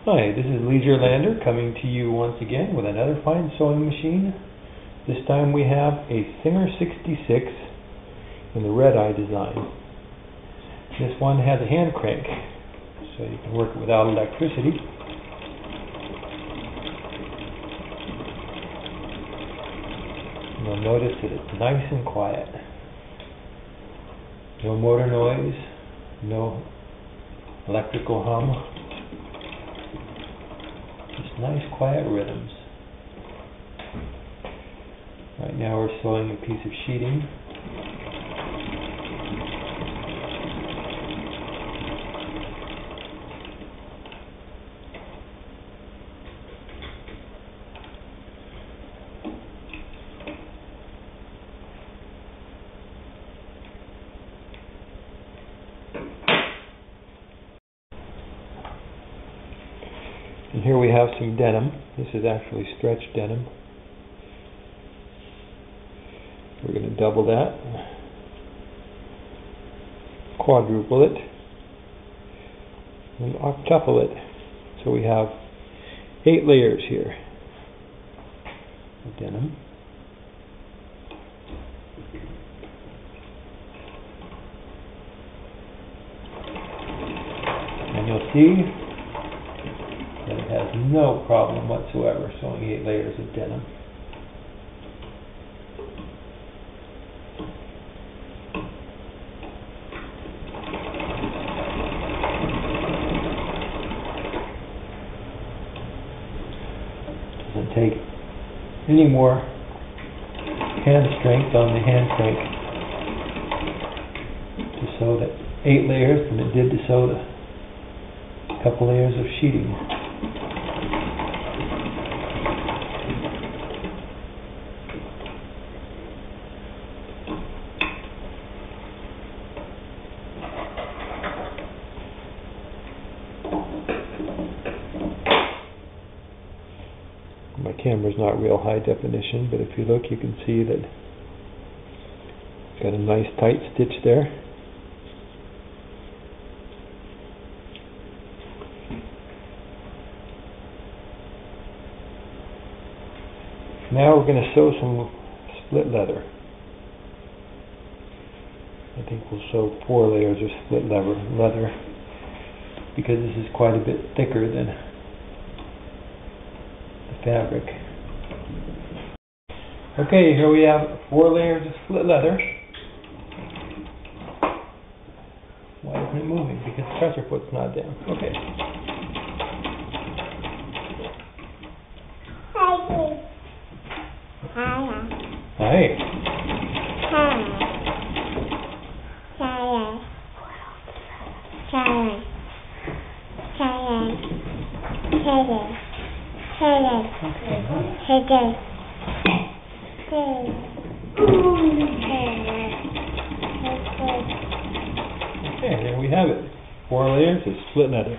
Hi, this is Leisure Lander coming to you once again with another fine sewing machine. This time we have a Singer 66 in the red eye design. This one has a hand crank, so you can work it without electricity. You'll notice that it's nice and quiet. No motor noise, no electrical hum. Just nice quiet rhythms. Right now we're sewing a piece of sheeting. And here we have some denim. This is actually stretched denim. We're going to double that, quadruple it, and octuple it. So we have 8 layers here of denim. And you'll see that it has no problem whatsoever sewing 8 layers of denim. Doesn't take any more hand strength on the hand crank to sew the 8 layers than it did to sew the couple layers of sheeting. My camera's not real high definition, but if you look you can see that it's got a nice tight stitch there. Now we're going to sew some split leather. I think we'll sew 4 layers of split leather because this is quite a bit thicker than fabric. Okay, here we have 4 layers of split leather. Why isn't it moving? Because the presser foot's not down. Okay. Hi. Okay, there we have it. 4 layers of split leather.